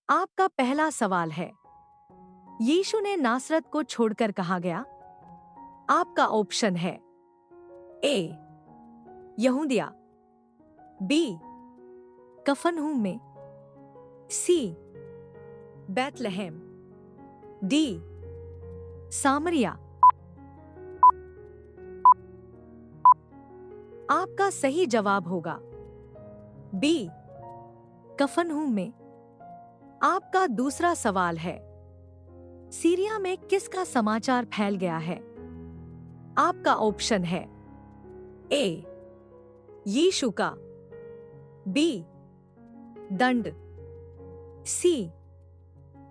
आपका पहला सवाल है, यीशु ने नासरत को छोड़कर कहाँ गया? आपका ऑप्शन है ए यहूदिया, बी कफरनहूम में, सी बैतलहम, डी सामरिया। आपका सही जवाब होगा बी कफरनहूम में। आपका दूसरा सवाल है, सीरिया में किसका समाचार फैल गया है? आपका ऑप्शन है ए यीशु का, बी दंड, सी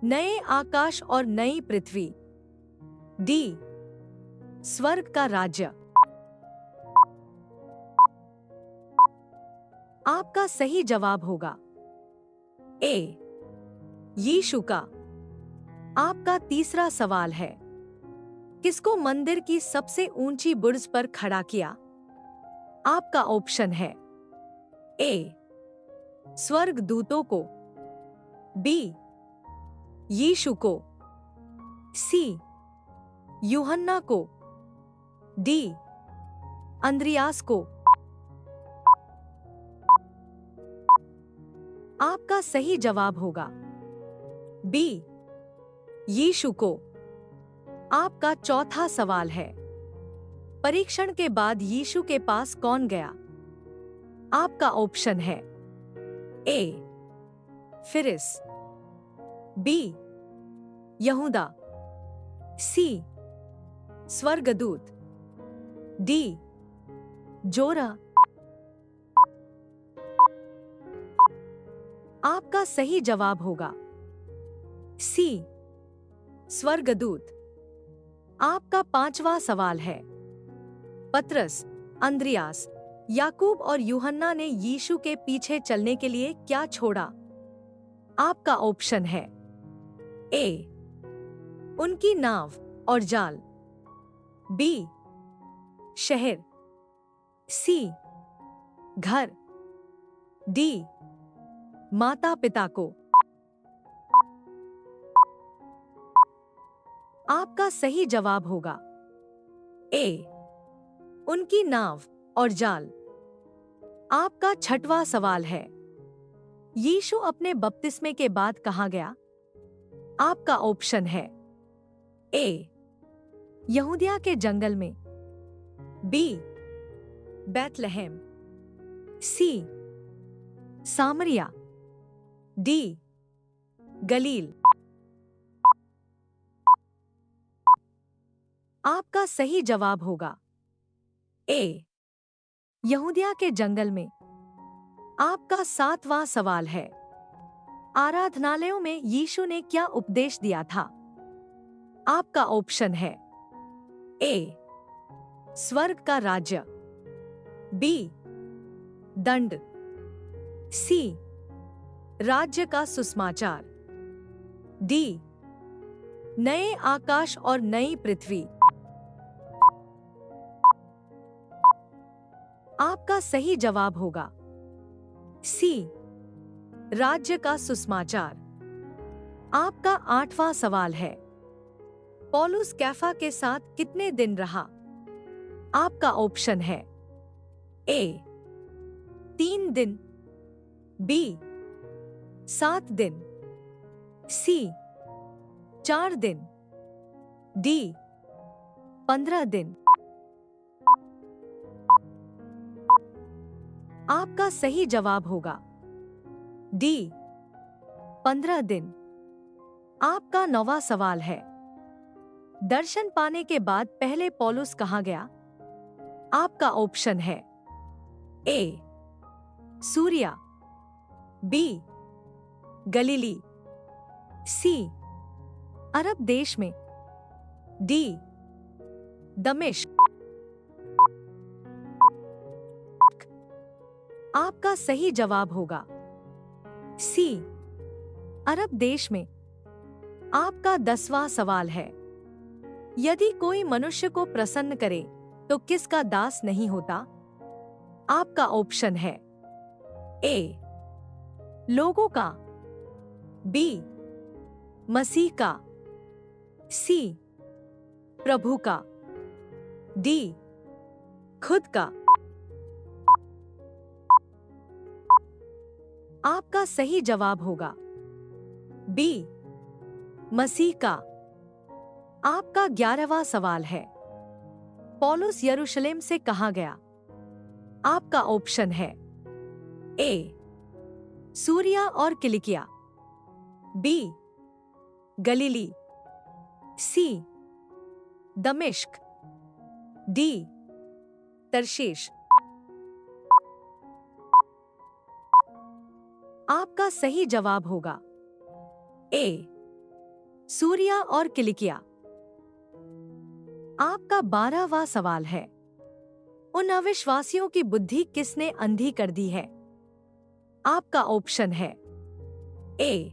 नए आकाश और नई पृथ्वी, डी स्वर्ग का राज्य। आपका सही जवाब होगा ए यीशु का। आपका तीसरा सवाल है, किसको मंदिर की सबसे ऊंची बुर्ज पर खड़ा किया? आपका ऑप्शन है ए स्वर्गदूतों को, बी यीशु को, सी यूहन्ना को, डी अंद्रियास को। आपका सही जवाब होगा बी यीशु को। आपका चौथा सवाल है, परीक्षण के बाद यीशु के पास कौन गया? आपका ऑप्शन है ए फिरिस, बी यहूदा, सी स्वर्गदूत, डी जोरा। आपका सही जवाब होगा सी स्वर्गदूत। आपका पांचवा सवाल है, पतरस, अंद्रियास, याकूब और यूहन्ना ने यीशु के पीछे चलने के लिए क्या छोड़ा? आपका ऑप्शन है ए उनकी नाव और जाल, बी शहर, सी घर, डी माता पिता को। आपका सही जवाब होगा ए उनकी नाव और जाल। आपका छठवां सवाल है, यीशु अपने बपतिस्मे के बाद कहाँ गया? आपका ऑप्शन है ए यहूदिया के जंगल में, बी बैतलहम, सी सामरिया, डी गलील। आपका सही जवाब होगा ए यहूदिया के जंगल में। आपका सातवां सवाल है, आराधनालयों में यीशु ने क्या उपदेश दिया था? आपका ऑप्शन है ए स्वर्ग का राज्य, बी दंड, सी राज्य का सुसमाचार, डी नए आकाश और नई पृथ्वी। आपका सही जवाब होगा सी राज्य का सुसमाचार। आपका आठवां सवाल है, पौलुस कैफा के साथ कितने दिन रहा? आपका ऑप्शन है ए 3 दिन, बी 7 दिन, सी 4 दिन, डी 15 दिन। आपका सही जवाब होगा डी 15 दिन। आपका 9वां सवाल है, दर्शन पाने के बाद पहले पौलुस कहाँ गया? आपका ऑप्शन है ए सूरिया, बी गलीली, सी अरब देश में, डी दमिश्क। आपका सही जवाब होगा सी अरब देश में। आपका 10वां सवाल है, यदि कोई मनुष्य को प्रसन्न करे तो किसका दास नहीं होता? आपका ऑप्शन है ए लोगों का, बी मसीह का, सी प्रभु का, डी खुद का। आपका सही जवाब होगा बी मसीह का। आपका 11वां सवाल है, पौलुस यरूशलेम से कहाँ गया? आपका ऑप्शन है ए सूरिया और किलिकिया, बी गलीली, सी दमिश्क, डी तरशीश। आपका सही जवाब होगा ए सूरिया और किलिकिया। आपका 12वां सवाल है, उन अविश्वासियों की बुद्धि किसने अंधी कर दी है? आपका ऑप्शन है ए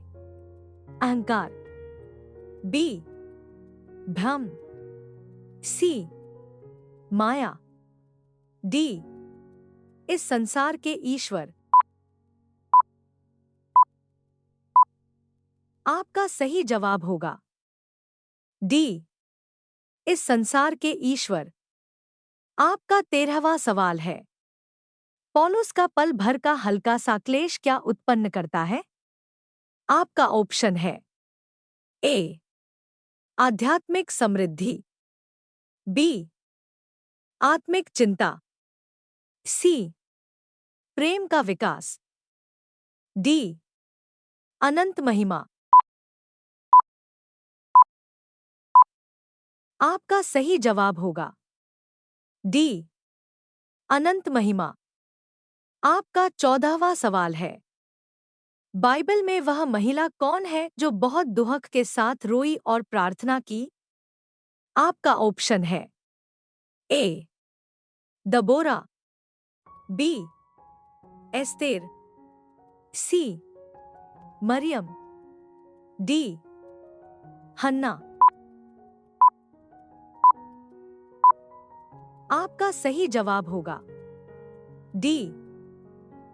अहंकार, बी भ्रम, सी माया, डी इस संसार के ईश्वर। आपका सही जवाब होगा डी इस संसार के ईश्वर। आपका 13वां सवाल है, पौलुस का पल भर का हल्का सा क्लेश क्या उत्पन्न करता है? आपका ऑप्शन है ए आध्यात्मिक समृद्धि, बी आत्मिक चिंता, सी प्रेम का विकास, डी अनंत महिमा। आपका सही जवाब होगा डी अनंत महिमा। आपका 14वां सवाल है, बाइबल में वह महिला कौन है जो बहुत दुहक के साथ रोई और प्रार्थना की? आपका ऑप्शन है ए दबोरा, बी एस्तेर, सी मरियम, डी हन्ना। आपका सही जवाब होगा डी।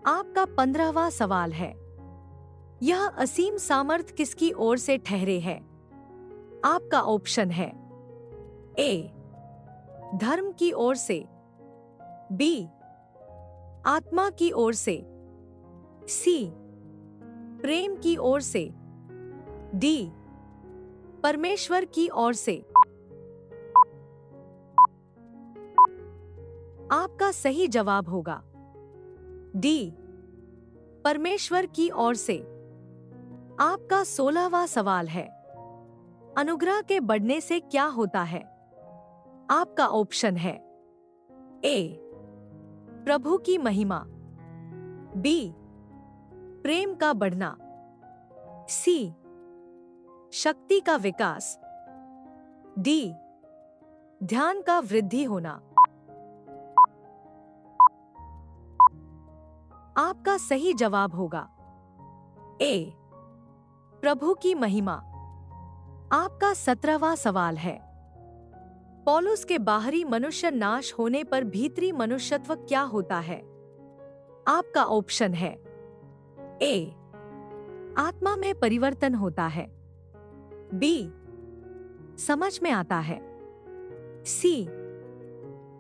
आपका 15वां सवाल है, यह असीम सामर्थ किसकी ओर से ठहरे है? आपका ऑप्शन है ए धर्म की ओर से, बी आत्मा की ओर से, सी प्रेम की ओर से, डी परमेश्वर की ओर से। आपका सही जवाब होगा डी परमेश्वर की ओर से। आपका 16वां सवाल है, अनुग्रह के बढ़ने से क्या होता है? आपका ऑप्शन है ए प्रभु की महिमा, बी प्रेम का बढ़ना, सी शक्ति का विकास, डी ध्यान का वृद्धि होना। आपका सही जवाब होगा ए प्रभु की महिमा। आपका 17वां सवाल है, पौलुस के बाहरी मनुष्य नाश होने पर भीतरी मनुष्यत्व क्या होता है? आपका ऑप्शन है ए आत्मा में परिवर्तन होता है, बी समझ में आता है, सी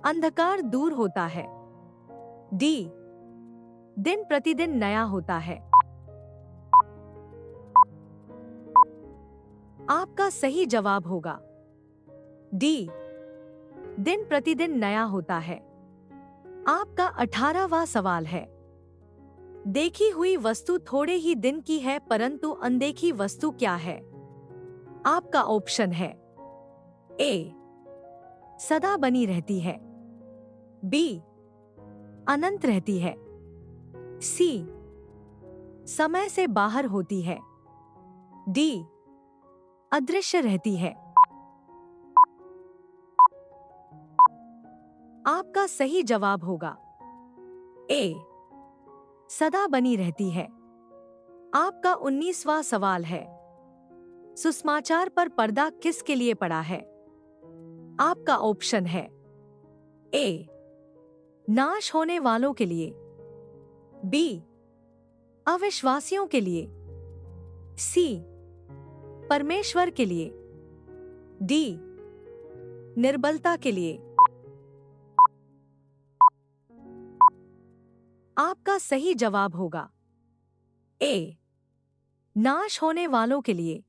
अंधकार दूर होता है, डी दिन प्रतिदिन नया होता है। आपका सही जवाब होगा डी दिन प्रतिदिन नया होता है। आपका 18वां सवाल है, देखी हुई वस्तु थोड़े ही दिन की है परंतु अनदेखी वस्तु क्या है? आपका ऑप्शन है ए सदा बनी रहती है, बी अनंत रहती है, सी समय से बाहर होती है, डी अदृश्य रहती है। आपका सही जवाब होगा ए सदा बनी रहती है। आपका 19वां सवाल है, सुसमाचार पर पर्दा किसके लिए पड़ा है? आपका ऑप्शन है ए नाश होने वालों के लिए, बी अविश्वासियों के लिए, सी परमेश्वर के लिए, डी निर्बलता के लिए। आपका सही जवाब होगा ए नाश होने वालों के लिए।